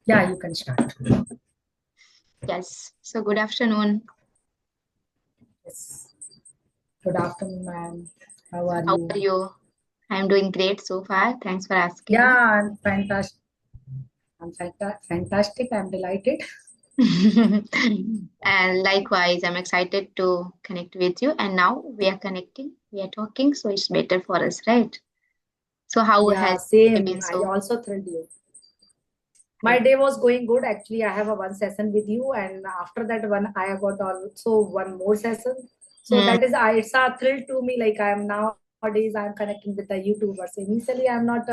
Yeah, you can start. Yes. So good afternoon. Yes. Good afternoon, ma'am. How are How you? are you? I'm doing great so far. Thanks for Yeah, asking. I'm fantastic. Fantastic. I'm delighted. And likewise, I'm excited to connect with you. And now we are connecting, we are talking, so it's better for us, right? So how Yeah, has it same. been I so also thrilled you. My great? day was going good. Actually, I have a one session with you, and after that one, I got also one more session. So Hmm. that is, it's a thrill to me. Like I'm nowadays, I'm connecting with the YouTubers. Initially, I'm not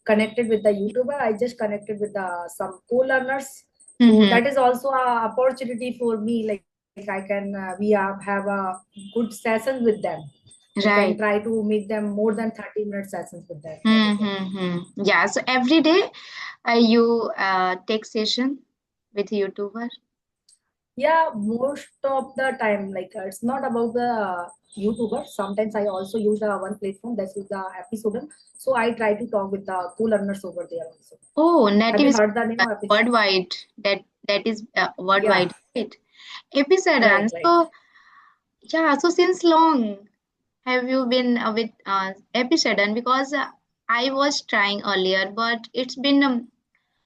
connected with the YouTuber. I just connected with some co-learners. So Mm-hmm. that is also a opportunity for me. Like I can, have a good session with them. I can Right. try to make them more than 30-minute sessions with them. That is what. Mm-hmm. Yeah. So every day you take session with YouTuber. Yeah, most of the time, like it's not about the YouTuber. Sometimes I also use the one platform that is the Episoden. So I try to talk with the cool learners over there also. Oh, Have native you is heard the name of Episoden? worldwide. That is Yeah, worldwide, right? Episoden. right, right. So yeah. So since long have you been with Episoden? Because I was trying earlier, but it's been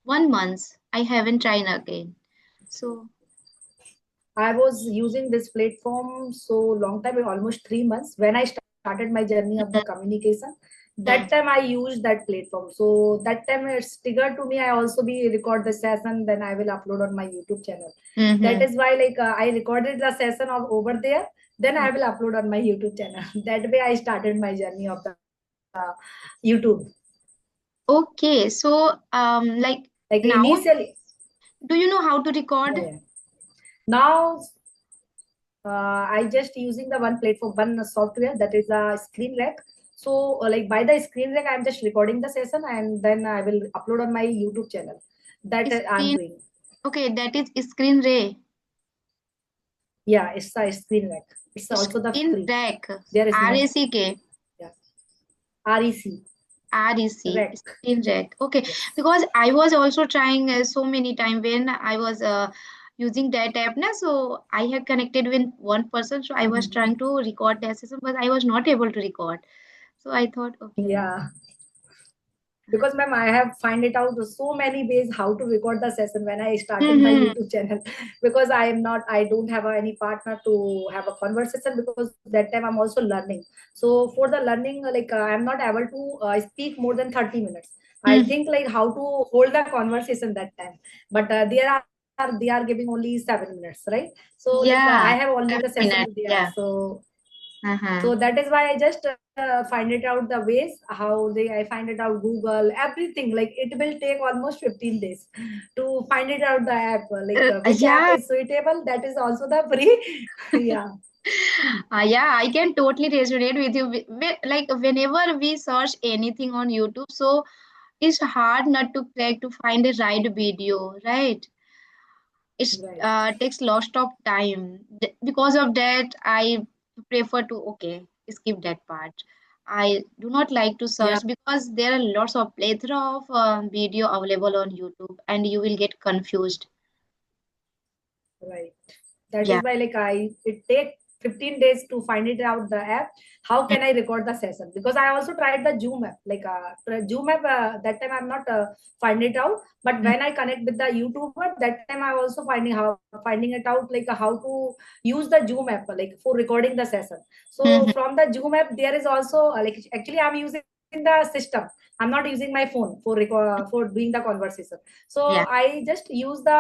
1 month. I haven't tried again. So I was using this platform so long time, almost 3 months. When I started my journey of the communication, that mhm, time I used that platform. So that time it's triggered to me. I also be record the session, then I will upload on my YouTube channel. That mhm, is why I recorded the session of over there. Then I will upload on my YouTube channel. That way I started my journey of the YouTube. okay. So like Like now, initially, do you know how to record? yeah, yeah. Now I just using the one platform, one software that is a screen rec. So like by the screen rec, I'm just recording the session and then I will upload on my YouTube channel. That I'm Screen. doing. Okay, that is screen ray. Yeah, it's a screen rec. It's also the Screen free. rec. There is no RACK. yeah REC REC, rec. Screen Rec. Okay, Yes. because I was also trying so many time when I was using that app now. So I had connected with one person, so I was Mhm. trying to record the session, but I was not able to record. So I thought, okay. Yeah. Because ma'am, I have find it out so many ways how to record the session when I started my Mm-hmm. YouTube channel. Because I don't have any partner to have a conversation, because that time I'm also learning. So for the learning, I'm not able to speak more than 30 minutes. I Mm-hmm. think like how to hold the conversation that time. But they are giving only 7 minutes, right? So I Yeah, have only the 7 minutes. session there. Yeah. Uh-huh. So that is why I just find it out the ways how they I find it out Google everything. Like it will take almost 15 days to find it out the app. Which app Yeah. is suitable. That is also the free. Yeah, Yeah, I can totally resonate with you. Like whenever we search anything on YouTube, so it's hard not to crack to find a right video, right? It right. takes lots of time. Because of that, I prefer to okay skip that part. I do not like to Yeah, search because there are lots of plethora of video available on YouTube, and you will get confused. right. That Yeah. is why it take 15 days to find it out the app. How can I record the session? Because I also tried the Zoom app. Zoom app, that time I'm not find it out. But when I connect with the YouTuber, that time I also finding it out how to use the Zoom app for recording the session. So Mhm. from the Zoom app, there is also actually I'm using the system. I'm not using my phone for doing the conversation. So Yeah. I just use the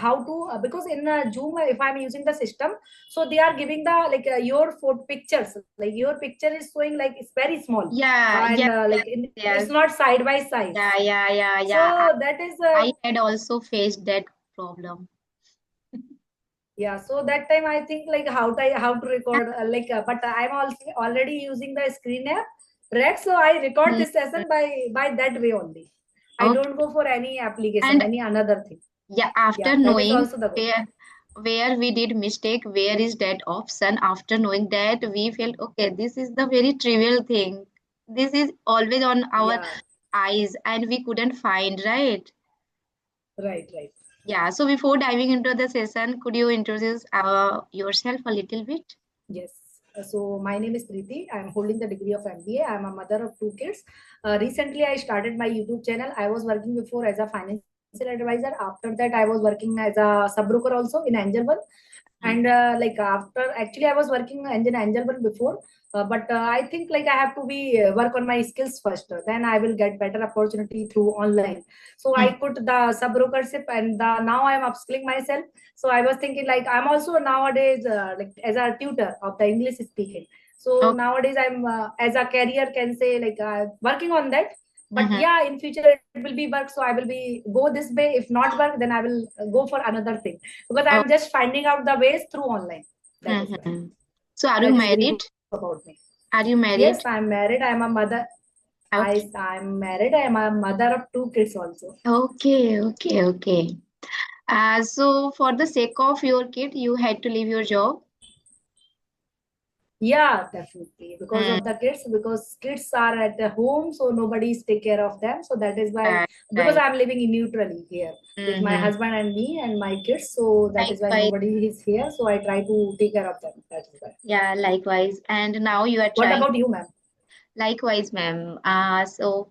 how to because in Zoom, if I'm using the system, so they are giving the your photo pictures, like your picture is showing like it's very small, Yeah. and Yes. Yes. it's Yes. not side by side. Yeah. Yeah. Yeah. So Yeah. that is I had also faced that problem. yeah, so that time I think how to record but I'm also already using the screen app rec, so I record Mhm. this session by that way only. I Okay. don't go for any application, And any another thing. yeah, after Yeah, that is knowing also the good. where we did mistake, where is that option? After knowing that, we felt okay. This is the very trivial thing. This is always on our Yeah, eyes, and we couldn't find right. Right, right. Yeah, so before diving into the session, could you introduce yourself a little bit? Yes. So my name is Preeti. I'm holding the degree of MBA. I'm a mother of two kids. Recently, I started my YouTube channel. I was working before as a financial advisor. After that, I was working as a sub broker also in Angel One. And like after, actually, I was working in Angel One before. But I think like I have to be work on my skills first. Then I will get better opportunity through online. So I Mm. put the sub brokership, and now I am upskilling myself. So I was thinking like I'm also nowadays like as a tutor of the English speaking. So Okay. nowadays I'm as a career can say like working on that. But Mm-hmm. yeah, in future it will be work. So I will be go this way. If not work, then I will go for another thing, because Oh, I'm just finding out the ways through online. That is why. mm-hmm. So are you That is brief married? about me. Are you Yes, married? I'm married. I'm a mother. Okay. I'm married. I'm a mother of two kids also. Okay, okay, okay. So for the sake of your kid, you had to leave your job. Yeah, definitely. Because Mm, of the kids, because kids are at the home, so nobody's take care of them. So that is why, right, because right. I'm living in neutrally here with my Mm-hmm. husband and me and my kids. So that is why Likewise, nobody is here. So I try to take care of them. That is why. yeah, likewise. And now you are What trying. about you, ma'am? Likewise, ma'am. So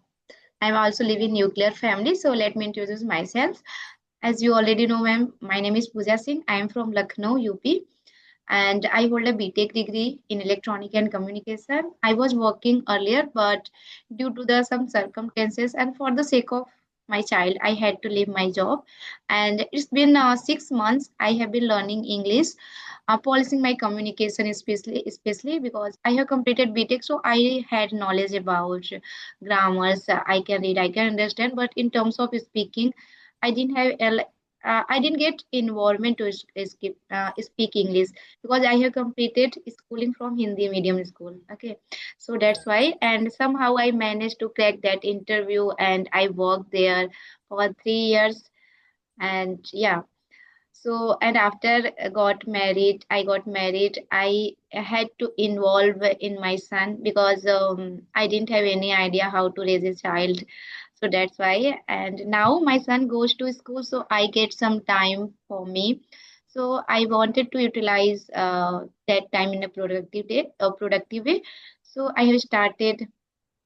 I'm also living nuclear family. So let me introduce myself. As you already know, ma'am, my name is Pooja Singh. I am from Lucknow, UP, and I hold a BTech degree in electronic and communication. I was working earlier, but due to the some circumstances and for the sake of my child, I had to leave my job. And it's been 6 months. I have been learning English, polishing my communication, especially because I have completed BTech, so I had knowledge about grammars. I can read, I can understand, but in terms of speaking, I didn't have I didn't get involvement to speak English because I have completed schooling from Hindi medium school. Okay, so that's why, and somehow I managed to crack that interview, and I worked there for 3 years, and yeah. So, and after I got married, I had to involve in my son because I didn't have any idea how to raise a child. So that's why. And now my son goes to school, so I get some time for me. So I wanted to utilize that time in a productive way. So I have started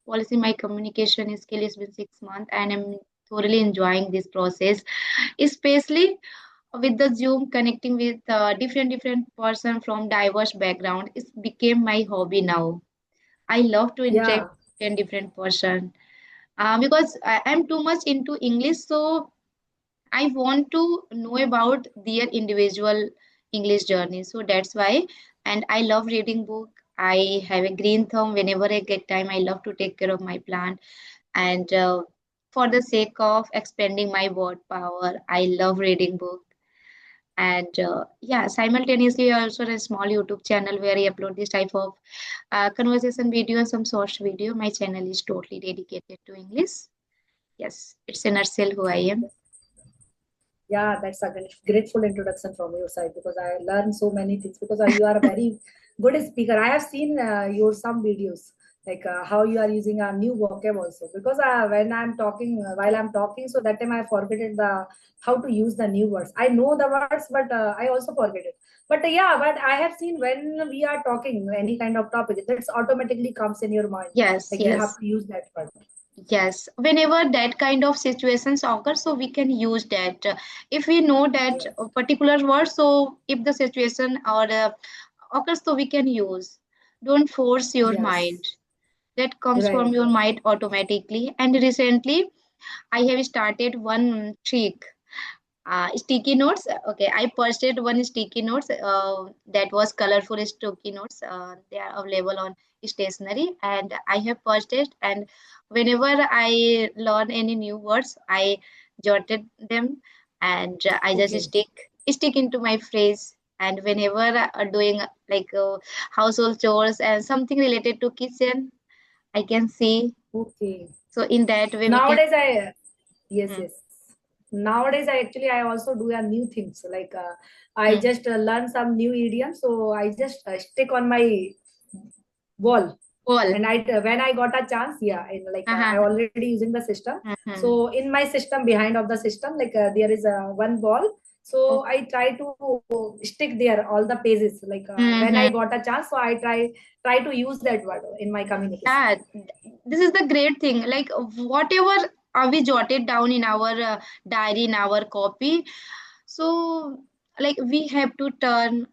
polishing my communication skill. It's been 6 months, and I'm thoroughly enjoying this process, especially with the Zoom connecting with different person from diverse background. It became my hobby now. I love to interact Yeah. with different person because I'm too much into English, so I want to know about their individual English journey. So that's why, and I love reading book. I have a green thumb. Whenever I get time, I love to take care of my plant. And for the sake of expanding my word power, I love reading book. And yeah, simultaneously I also run a small YouTube channel where I upload this type of conversation video and some short video. My channel is totally dedicated to English. Yes, it's a nutshell who I am. Yeah, that's a grateful introduction from your side, because I learned so many things, because you are a very good speaker. I have seen your some videos like how you are using a new vocab also, because when I'm talking while I'm talking, so that time I forget the how to use the new words. I know the words, but I also forget it. But yeah, but I have seen when we are talking any kind of topic, that's automatically comes in your mind, Yes, like you have yes, to use that word. yes. Whenever that kind of situations occur, so we can use that. If we know that Yes, a particular word, so if the situation or occurs, so we can use. Don't force your yes, mind. That comes from right, your right. mind automatically. And recently, I have started one trick. Sticky notes. Okay, I purchased one sticky notes that was colorful sticky notes. They are available on stationery, and I have purchased. And whenever I learn any new words, I jotted them, and I just Okay, stick into my phrase. And whenever doing like household chores and something related to kitchen, I can see. okay. So in that way, we can. Nowadays I, yes, Hmm, yes, nowadays I also do a new things, like I hmm. just learn some new idiom, so I just stick on my wall. All. And I when I got a chance, yeah, like I Uh-huh. already using the system. Mm-hmm. So in my system, behind of the system, like there is a one ball. So I try to stick there all the pages. Like when I Mm-hmm. got a chance, so I try to use that word in my communication. Yeah, this is the great thing. Like whatever we jotted down in our diary, in our copy, so like we have to turn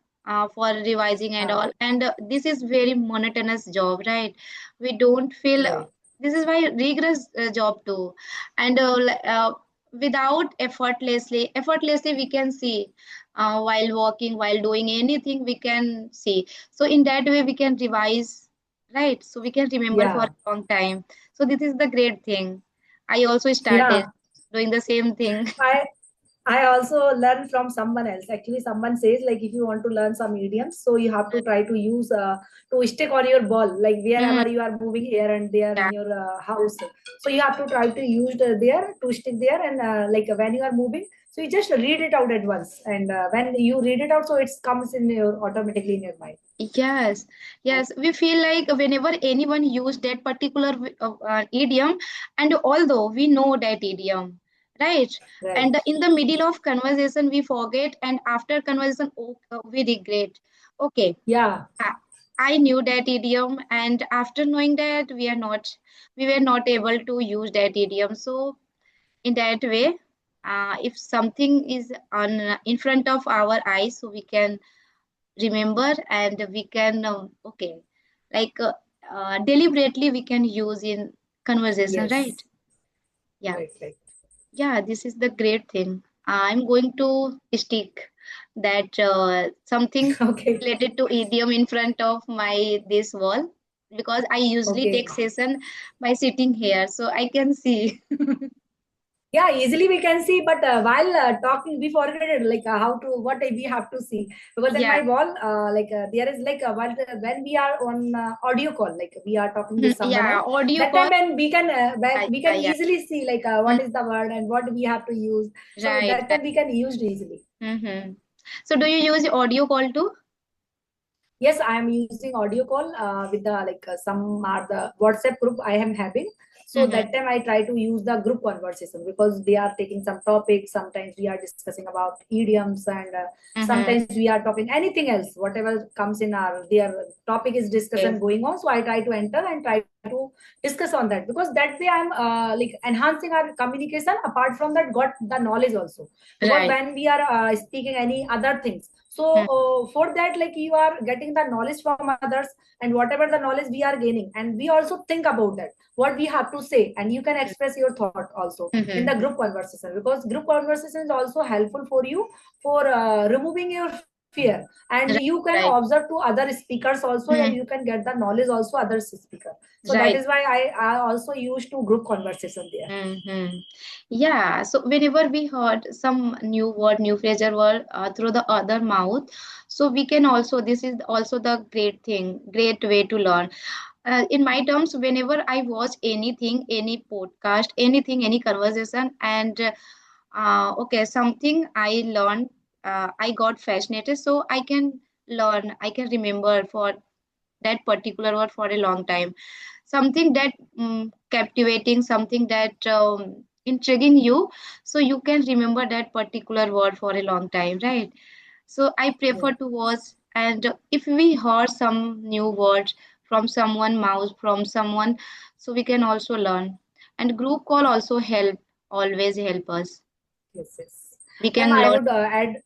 for revising and Yeah, all, and this is very monotonous job, right? We don't feel right. this is why rigorous job too, and without effortlessly we can see while walking, while doing anything, we can see. So in that way, we can revise, right? So we can remember for Yeah, a long time. So this is the great thing. I also started yeah. doing the same thing. I I also learn from someone else. Actually, someone says like if you want to learn some idioms, so you have to try to use to stick on your ball, like Mm, wherever you are moving here and there yeah. in your house. So you have to try to use there to stick there, and like when you are moving, so you just read it out at once, and when you read it out, so it comes in your automatically in your mind. Yes, yes. We feel like whenever anyone use that particular idiom, and although we know that idiom, right? Right. And in the middle of conversation, we forget, and after conversation, oh, we regret. Okay, Yeah. I, I knew that idiom, and after knowing that, we were not able to use that idiom. So in that way, if something is on in front of our eyes, so we can remember and we can okay, like deliberately we can use in conversation, right? Yes. Yeah, Right. Right. yeah, this is the great thing. I'm going to stick that something Okay. related to idiom in front of my this wall, because I usually Okay. take session by sitting here so I can see. Yeah, easily we can see, but while talking we forget it, like how to what we have to see, because in Yeah. my wall like there is like when we are on audio call, like we are talking with someone Yeah, else, audio that call. time when we can Yeah, we yeah, can yeah. easily see like Mm, what is the word and what we have to use, so right, that right. time we can use it easily. Mm-hmm. So do you use audio call too? Yes, I am using audio call with the like some are the WhatsApp group I am having. So Mm-hmm. that time I try to use the group conversation because they are taking some topics. Sometimes we are discussing about idioms, and Mm-hmm. sometimes we are talking anything else. Whatever comes in our their topic is discussion Okay. going on. So I try to enter and try to discuss on that, because that way I'm like enhancing our communication. Apart from that, got the knowledge also, because Right. when we are speaking any other things, so for that, like you are getting the knowledge from others, and whatever the knowledge we are gaining, and we also think about that what we have to say, and you can express your thought also in Mm-hmm. the group conversation, because group conversation is also helpful for you for removing your fear, and you Right, can observe right. to other speakers also, and you Mm, can get the knowledge also other speaker. So that is right. why I also used to group conversation there. Mm-hmm. Yeah. So whenever we heard some new word, new phrase or word through the other mouth, so we can also, this is also the great thing, great way to learn. In my terms, whenever I watch anything, any podcast, anything, any conversation, and okay, something I learned, I got fascinated, so I can learn, I can remember for that particular word for a long time, something that captivating, something that intriguing you, so you can remember that particular word for a long time, right? So I Yeah. prefer to watch, and if we heard some new words from someone mouth, from someone, so we can also learn. And group call also help, always help us, Yes, yes. we Ma'am, can I learn. would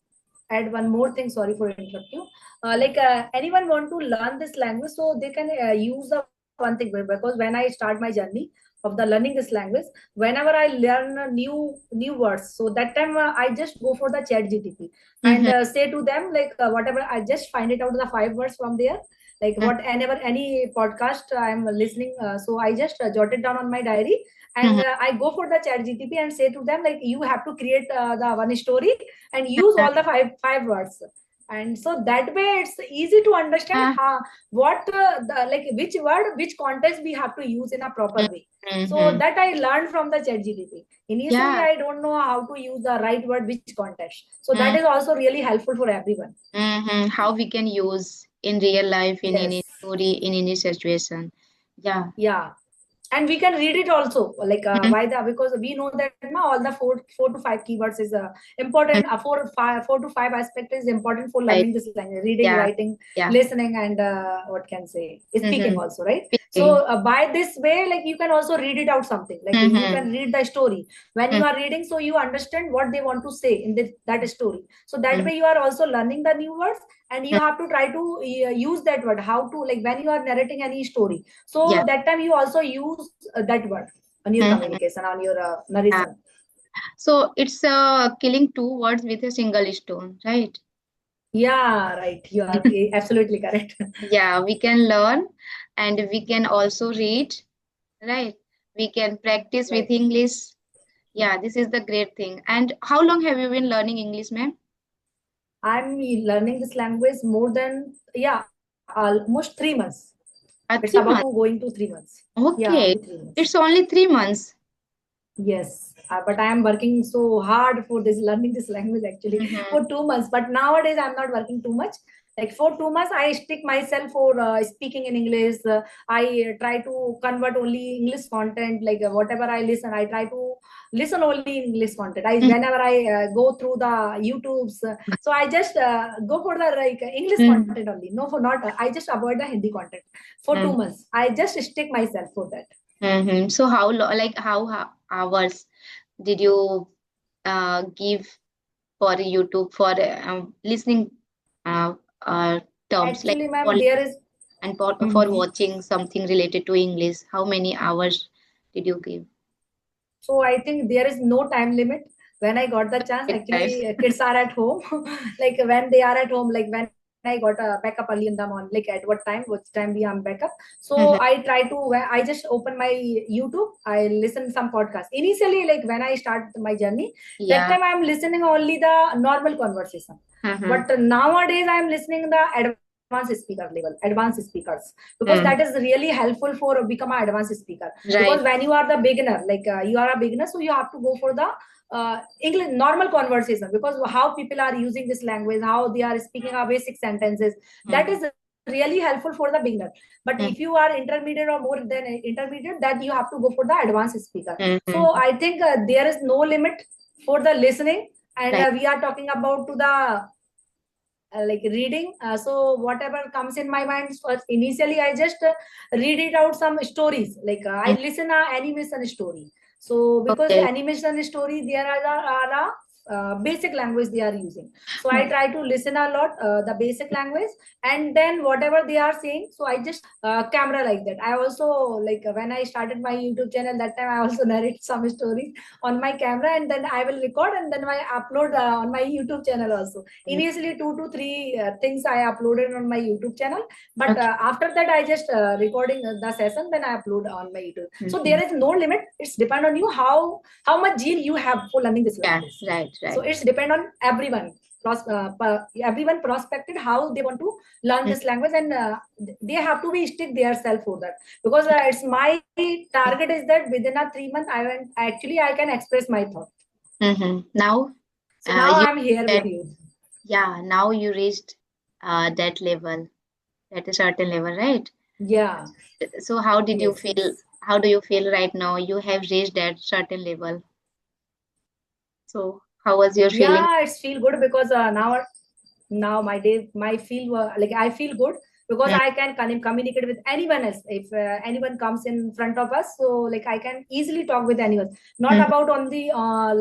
add one more thing. Sorry for interrupt you. Like anyone want to learn this language, so they can use the one thing, because when I start my journey of the learning this language, whenever I learn new words, so that time I just go for the Chat GTP and Mhm, say to them like whatever I just find it out the five words from there. Like mhm, whatever any podcast I am listening, so I just jot it down on my diary, and mhm, I go for the Chat GTP and say to them like you have to create the one story and use all the five words, and so that way it's easy to understand mhm, how what like which word which context we have to use in a proper way. So mhm. that I learned from the Chat GPT. Initially Yeah. I don't know how to use the right word which context, so that Mm-hmm. is also really helpful for everyone. How we can use in real life, in any Yes. story, in any situation. Yeah. Yeah, and we can read it also, like Mhm. why the, because we know that now all the four to five keywords is important, four to five aspect is important for Right. learning this language: reading, Yeah. writing, Yeah. listening, and what can say, speaking Mm-hmm. also, right? So Speaking. by this way, like you can also read it out something, like you Mm-hmm. can read the story when you are reading, so you understand what they want to say in that story. So that Mm-hmm. way you are also learning the new words, and you have to try to use that word, how to, like when you are narrating any story, Yeah. so that time you also use that word on your Mm-hmm. communication, on your Yeah. narration. So it's killing two words with a single stone, right? Yeah, right, you are absolutely correct. Yeah, we can learn and we can also read, right? We can practice with Right, English. Yeah, this is the great thing. And how long have you been learning English, ma'am? I'm learning this language more than, yeah, almost 3 months. It's about to 3 months. going to 3 months. Yeah, only Okay. 3 months. It's only 3 months. Yes, but I am working so hard for this, learning this language actually Mm-hmm. for 2 months. But nowadays I'm not working too much. Like for 2 months, I stick myself for speaking in English. I try to convert only English content. Like whatever I listen, I try to listen only English content. I whenever I go through the YouTubes, so I just go for the like English Mm-hmm. content only. No, for not. I just avoid the Hindi content for 2 months. I just stick myself for that. Mm-hmm. So like how hours did you give for YouTube for listening uh, uh, terms like Actually, ma'am, for there is. and for watching something related to English? How many hours did you give? So I think there is no time limit. When I got the chance, It times. actually, kids are at home. Like when they are at home, like when I got a backup early in the morning, like at what time, which time we am backup. So Mhm. I try to, I just open my YouTube. I listen some podcast. Initially, like when I start my journey, that Yeah. time I am listening only the normal conversation. Mhm. But nowadays I am listening the advanced speaker level, advanced speakers, because that is Mm. really helpful for become an advanced speaker. Because Right. when you are the beginner, like you are a beginner, so you have to go for the English normal conversation, because how people are using this language, how they are speaking our basic sentences, that Mhm. is really helpful for the beginner. But if you Mhm. are intermediate or more than intermediate, that you have to go for the advanced speaker. So Mhm. I think there is no limit for the listening. And Right. we are talking about to the like reading, so whatever comes in my mind first, initially I just read it out some stories, like I Mm. listen a animation story. So because Okay. animation story, there are a basic language they are using, so I try to listen a lot the basic language, and then whatever they are saying, so I just camera like that. I also, like when I started my YouTube channel, that time I also narrate some stories on my camera, and then I will record, and then I upload on my YouTube channel also. Mm. Initially 2 to 3 things I uploaded on my YouTube channel, but Okay. after that I just recording the session, then I upload on my YouTube. So Mhm. there is no limit. It's depend on you how much zeal you have for learning this Yeah. language. Right. So Right. it's depend on everyone. Everyone prospected how they want to learn Mm. this language, and they have to be stick their self for that, because it's my target is that within a 3 month I went, actually I can express my thought. Mhm. Now, So now you I'm here that with you. yeah. Now you reached that level, at a certain level, right? Yeah. So how did you Yes, feel? yes. How do you feel right now? You have reached that certain level. So how was your feeling? Yeah, it's feel good because now my day my feel like I feel good, because Mm. I can communicate with anyone else. If anyone comes in front of us, so like I can easily talk with anyone. Not Mhm. about on the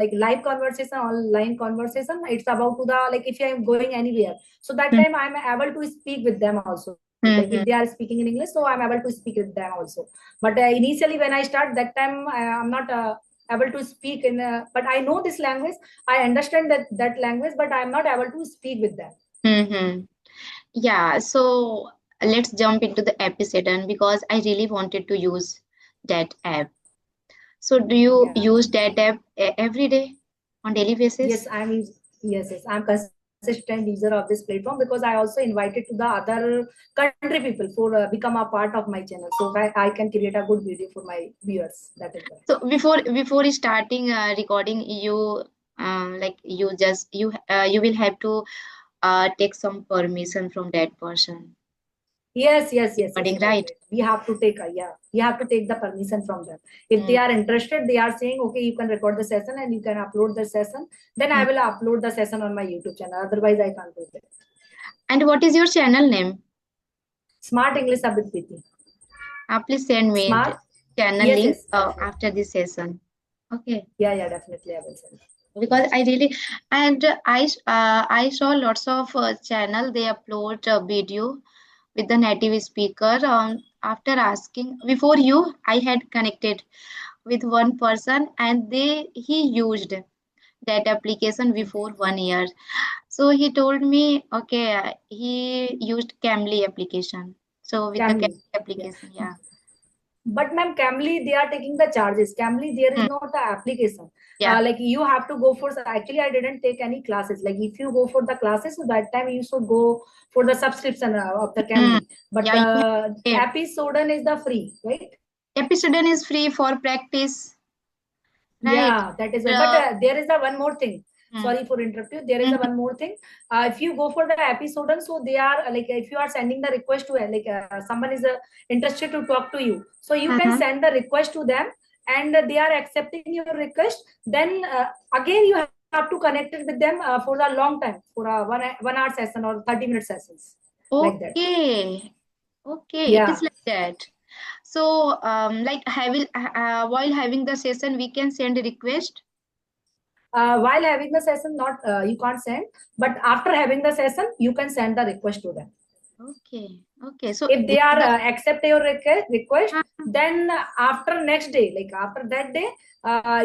like live conversation, online conversation. It's about to the, like if I am going anywhere, so that time I'm able to speak with them also. Like if they Mhm. are speaking in English, so I'm able to speak with them also. But initially when I start, that time I'm not able to speak in but I know this language, I understand that language, but I'm not able to speak with them. Mm-hmm. Yeah, so let's jump into the Episoden because I really wanted to use that app. So do you Yeah. use that app every day on daily basis? Yes, yes, I'm consistent user of this platform, because I also invited to the other country people for become a part of my channel, so I can create a good video for my viewers. That is why. So before starting recording, you like you will have to take some permission from that person. Yes, recording, right, right? right. We have to take, yeah, we have to take the permission from them. If they Mm, are interested, they are saying, okay, you can record the session and you can upload the session. Then I mm. will upload the session on my YouTube channel. Otherwise, I can't do that. And what is your channel name? Smart English with Preeti. Please send me the Smart. channel Yes, link yes, definitely. after this session. Okay. Yeah, definitely. I will send. Because I really and I saw lots of channel they upload a video with the native speaker. After asking before you, I had connected with one person and they he used that application before 1 year. So he told me, okay, he used Camly application. So with the Camly Camly. Yeah. application, yeah. But ma'am, Camly, they are taking the charges. Camly, there is Hmm, not the application. yeah. Like you have to go for. Actually, I didn't take any classes. Like if you go for the classes, so that time you should go for the subscription of the Hmm, Camly. But yeah, you have to pay. Episoden is the free, right? Episode is free for practice, right? Yeah, that is why. But Uh, there is a one more thing. hmm, Sorry for interrupt you. There is a mhm, one more thing. If you go for the episode, so they are like if you are sending the request to someone is interested to talk to you, so you can uh-huh. send the request to them, and they are accepting your request. Then again you have to connect it with them for a long time, for a 1 hour session or 30-minute sessions, like that. Okay, okay, it is Yeah. like that. So, like having while having the session, we can send a request. While having the session, not you can't send, but after having the session, you can send the request to them. Okay, okay. So If they with are the accept your request, uh, then after next day, like after that day,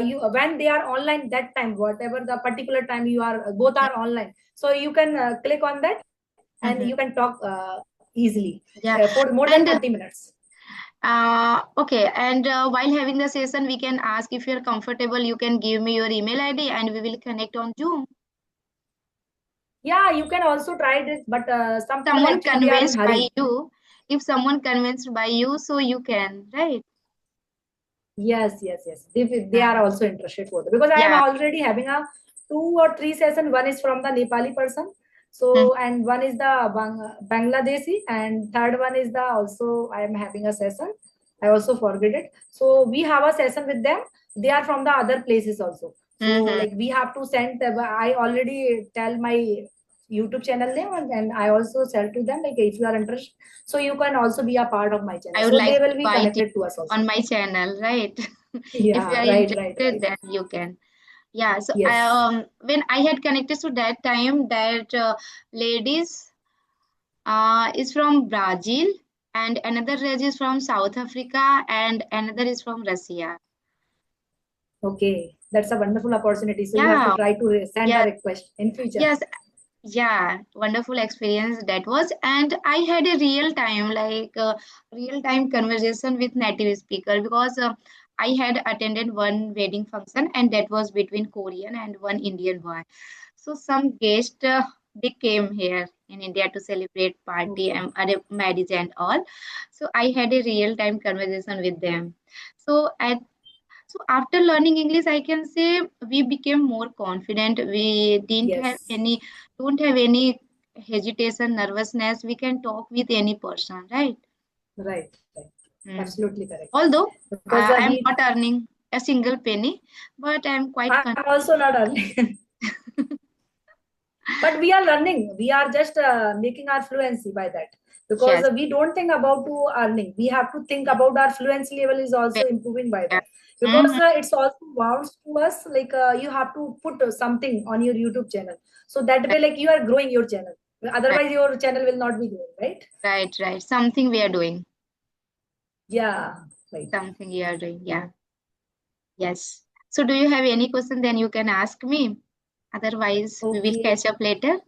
you when they are online, that time whatever the particular time you are both are online, so you can click on that and mhm, you can talk easily yeah, for more than and 30 minutes. okay, and while having the session, we can ask if you're comfortable. You can give me your email ID, and we will connect on Zoom. Yeah, you can also try this, but some people Someone actually they are in convinced by hurry. you, if someone convinced by you, so you can, right? Yes. They Yeah, are also interested for that because I am yeah. already having a 2 or 3 session. One is from the Nepali person, Mm, so and one is the Bangladeshi, and third one is the also I am having a session. I also forget it. So we have a session with them. They are from the other places also. So mhm. like we have to send. I already tell my YouTube channel name and I also tell to them like if you are interested, so you can also be a part of my channel. I would So like they to will be invite you connected to us also. on my channel, right? If you Yeah, are interested, right. then you can. Yeah, so Yes. when I had connected to that time, that ladies is from Brazil, and another lady is from South Africa, and another is from Russia. Okay. That's a wonderful opportunity. So you have to Yeah, try to send a yes, request in future. yes, yeah, wonderful experience that was. And I had a real time conversation with native speaker because I had attended one wedding function and that was between Korean and one Indian boy. So some guests they came here in India to celebrate party Okay. and marriage and all. So I had a real time conversation with them. So at so after learning English, I can say we became more confident. We Yes. don't have any hesitation, nervousness. We can talk with any person, right? Right. Hmm. Absolutely correct. Although Because I am we, not earning a single penny, but I am quite I'm also not earning, but we are learning. We are just making our fluency by that. Because yes, we don't think about to earning. We have to think about our fluency level is also very, improving by yeah. that. Because Mhm. it's also wants to us like you have to put something on your YouTube channel. So that way, Right, like you are growing your channel. right, Otherwise, your channel will not be growing, right? right. Something we are doing. Yeah, right. Something we are doing. Yeah. Yes. So do you have any question? Then you can ask me. Otherwise, we will Okay. catch up later.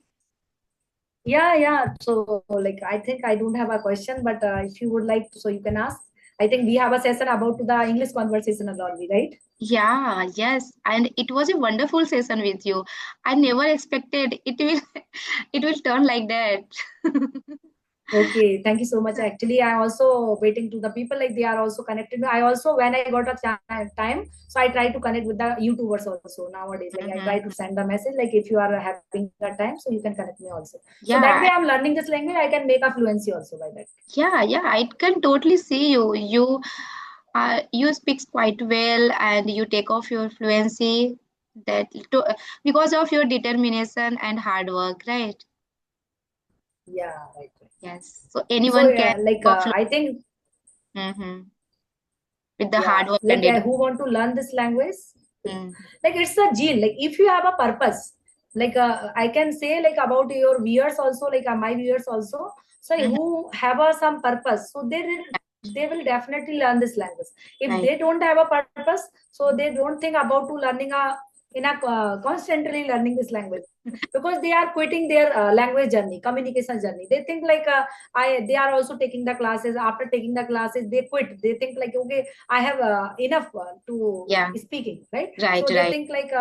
Yeah. So, like, I think I don't have a question, but if you would like to, so you can ask. I think we have a session about the English conversation only, right? Yeah, yes, and it was a wonderful session with you. I never expected it will it will turn like that. Okay, thank you so much. Actually, I also waiting to the people like they are also connected. I also when I got a time, so I try to connect with the YouTubers also nowadays. Like I try to Mhm. send the message like if you are having a time, so you can connect me also. So that way Yeah, I'm learning this language. I can make a fluency also by that. yeah, I can totally see you. You speak quite well, and you take off your fluency that to, because of your determination and hard work, right? Yeah, right. Right. Yes. So So anyone can yeah, like take off I think mhm, with the yeah, hard work and like determination. who want to learn this language, Mhm, like it's a gene. Like if you have a purpose, like I can say like about your viewers also, like my viewers also, so mhm. who have some purpose, so they will definitely learn this language. If Right. they don't have a purpose, so they don't think about to learning a in a constantly learning this language, because they are quitting their language journey, communication journey. They think like they are also taking the classes. After taking the classes they quit. They think like, okay, I have enough to Yeah. speaking, right? Right. So they Right. think like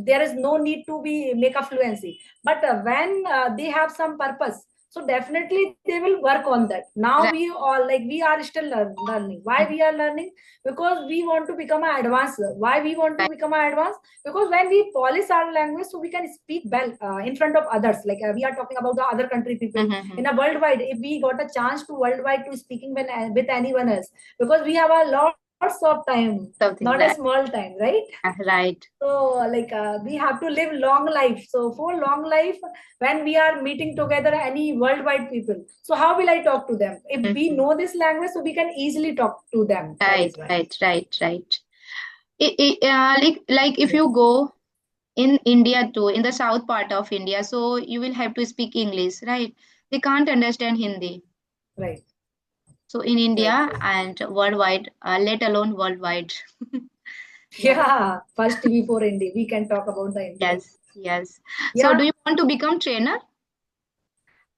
there is no need to be make a fluency. But when they have some purpose, so definitely they will work on that. Now Right. we all like we are still learning. Why Mhm. we are learning? Because we want to become an advanced. Why we want to Right. become an advanced? Because when we polish our language, so we can speak well in front of others. Like we are talking about the other country people Mhm. in a worldwide. If we got a chance to worldwide to speaking with anyone else, because we have a lots of time, not Something a right. small time, right? Right. So like we have to live long life. So for long life, when we are meeting together any worldwide people, so how will I talk to them? If we Mhm. know this language, so we can easily talk to them. That Right. is why. Right. Right. Right. Like if you go in India too, in the south part of India, so you will have to speak English, right? They can't understand Hindi. Right, So in right, India right. and worldwide, let alone worldwide. Yeah. Yeah, first before India, we can talk about the India. Yes. Yes. So Yeah, do you want to become trainer?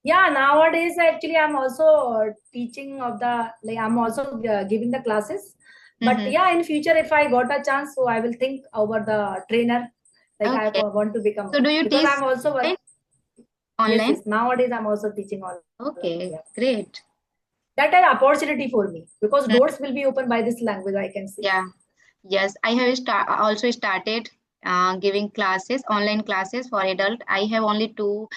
yeah. Nowadays, actually, I'm also teaching of the like I'm also giving the classes. But Mm-hmm. yeah, in future, if I got a chance, so I will think over the trainer. Like I Okay. want to become, So do you because teach I'm also online? yes, Online? yes. Nowadays, I'm also teaching online. Okay. Yeah, Great. that an opportunity for me because Mm, doors will be opened by this language. I can say. yeah. Yes, I have also started giving classes, online classes for adult. I have only two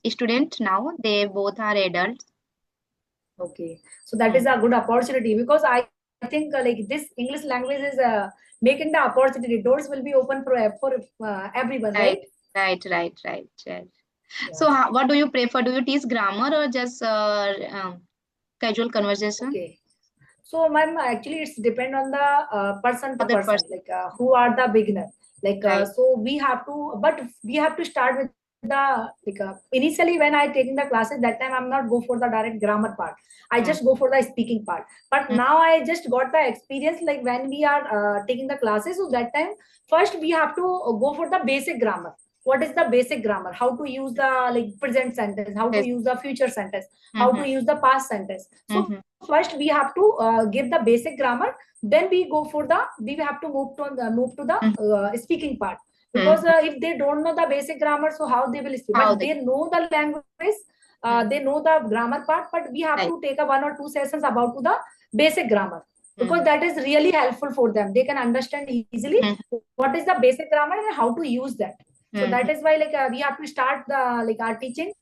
students now. They both are adults. Okay, so that Mm. is a good opportunity because I think like this English language is making the opportunity. Doors will be open for everyone, Right, right? right. Yeah. So, what do you prefer? Do you teach grammar or just casual conversation? Okay. So, ma'am, actually, it's depend on the person to Other person, person, like who are the beginner. Like, right? so we have to, but we have to start with the like initially when I taking the classes that time I'm not go for the direct grammar part. I just Mm, go for the speaking part. But mm, now I just got the experience like when we are taking the classes. So that time first we have to go for the basic grammar. What is the basic grammar? How to use the like present sentence? How to yes. use the future sentence? How Mm-hmm, to use the past sentence? So mm-hmm, first we have to give the basic grammar, then we go for the we have to move to the mm-hmm, speaking part, because mm-hmm. if they don't know the basic grammar, so how they will speak? How But they? they know the language, they Mm-hmm, know the grammar part, but we have right. to take a 1 or 2 sessions about to the basic grammar, because Mm-hmm, that is really helpful for them. They can understand easily mm-hmm, what is the basic grammar and how to use that. So that mm-hmm. is why like we have to start the like our teaching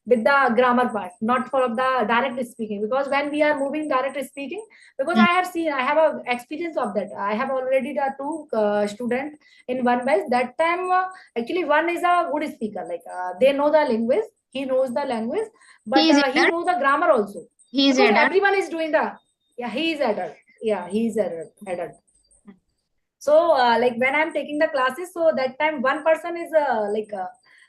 with the grammar part, not for the direct speaking, because when we are moving direct speaking, because Mm-hmm. I have a experience of that. I have already the two student in one batch. That time actually one is a good speaker, like they know the language, he knows the language, but He is he adult. knows the grammar also, He is because adult. everyone is doing the yeah, he is adult. Yeah, he is adult. So like when I'm taking the classes, so that time one person is like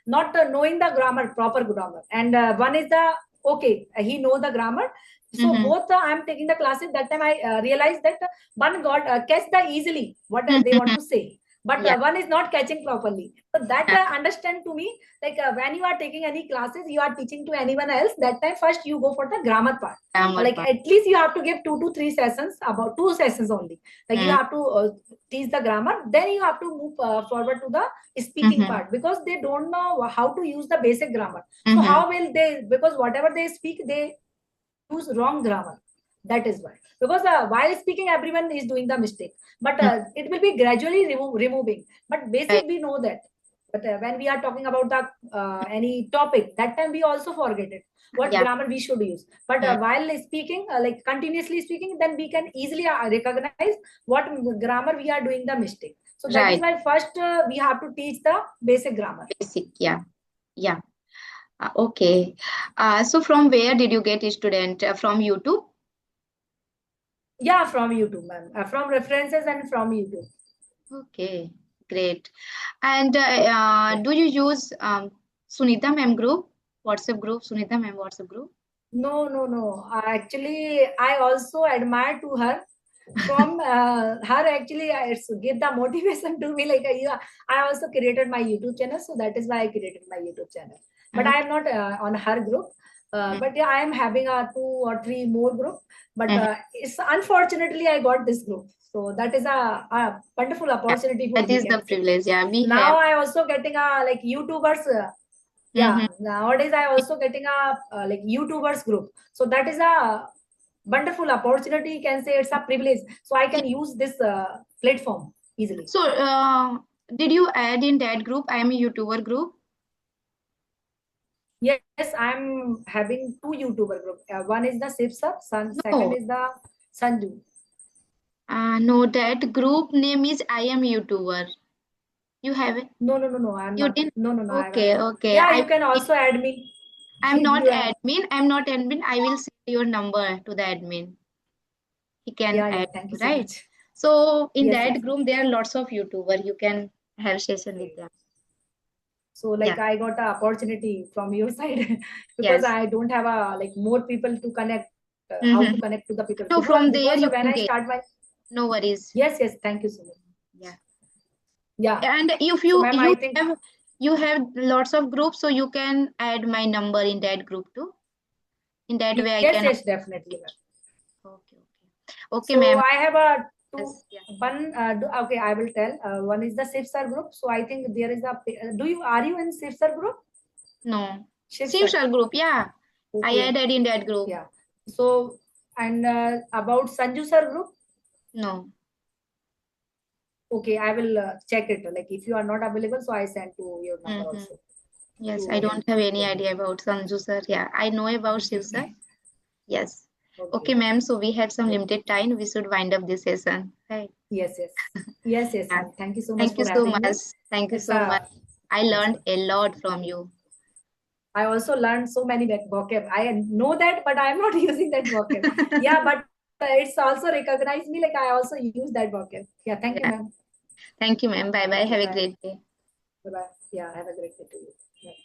not knowing the grammar, proper grammar, and one is the okay, he know the grammar. So Mm-hmm, both I'm taking the classes. That time I realized that one got catch the easily what they want mm-hmm. to say. but Yeah. one is not catching properly. So that Yeah. understand to me, like when you are taking any classes, you are teaching to anyone else, that time first you go for the grammar part. Grammar Like part. at least you have to give 2 to 3 sessions, about 2 sessions only. Like you Mm. have to teach the grammar, then you have to move forward to the speaking Mm-hmm. part, because they don't know how to use the basic grammar. So Mm-hmm. how will they, because whatever they speak, they use wrong grammar. That is why, because while speaking everyone is doing the mistake, but it will be gradually removing, but Right. basic we know that. But when we are talking about the any topic, that time we also forget it, what Yeah. grammar we should use. But Mm. while speaking, like continuously speaking, then we can easily recognize what grammar we are doing the mistake. So that is Right. why first we have to teach the basic grammar. Basic. Yeah. Yeah. Okay. So from where did you get a student? From YouTube? Yeah, from YouTube, ma'am. From references and from YouTube. Okay. Great. And Yeah. do you use Sunita ma'am group, WhatsApp group, Sunita ma'am WhatsApp group? No, no, no. Actually, I also admire to her. From her, actually, it's give the motivation to me. Like, yeah, I also created my YouTube channel, so that is why I created my YouTube channel. But I Okay. am not on her group. Mm-hmm. But yeah, I am having a 2 or 3 more group. But Mm-hmm. it's unfortunately I got this group, so that is a wonderful Yeah. opportunity for That me, is the can say. privilege. Yeah, we have. Now I also getting a like YouTubers. Mm-hmm. Yeah, nowadays I also getting a like YouTubers group, so that is a wonderful opportunity, can say. It's a privilege, so I Yeah. can use this platform easily. So, did you add in that group? I am a YouTuber group. Yes, I'm having 2 YouTuber group. One is the Sipsa, second No, is the Sanju. no, that group name is I am YouTuber. You have it? No, no, no, no, I'm You not. didn't? No, no, no, I Okay, haven't. okay. Yeah, you can also add me. I'm If not you have. admin. I'm not admin. I will send your number to the admin. He can Yeah, add yeah. Thank you, you so right? much. So in Yes, yes. that group, there are lots of YouTuber. You can have session with Okay. them. So Yeah. like I got a opportunity from your side, because Yes. I don't have a like more people to connect, how Mm-hmm. to connect to the people, No, because from there you when can I get. start my. No worries. Yes, yes, thank you so much. Yeah. Yeah. And if So you ma'am, I you think. have you have lots of groups, so you can add my number in that group too. In that way, I Yes, can. yes, definitely, ma'am. Okay, okay, okay, So ma'am. I have a two Yes, yeah. one. Okay, I will tell. One is the Sifsar group. So I think there is a. Do you, are you in Sifsar group? No. Sifsar. Social group, yeah. I Okay. added in that group. Yeah. So and about Sanju sir group. No. Okay, I will check it. Like if you are not available, so I send to your number Mm-hmm. also Yes, I to don't have any him. idea about Sanju sir. Yeah, I know about Shiv Okay, sir. Yes. Okay, okay, ma'am. So we had some good. limited time. We should wind up this session. Right. Yes, yes, yes, yes, Yeah. ma'am. Thank you so much Thank you for so having much. me. Thank you It's so much. a. I Yes, learned ma'am. a lot from you. I also learned so many vocab. I know that, but I'm not using that vocab. Yeah, but it's also recognized me. Like I also use that vocab. Yeah, thank you, Yeah. ma'am. Thank you, ma'am. Bye bye. Okay, Have a bye. great day. Bye bye. Yeah, have a great day to you. Bye.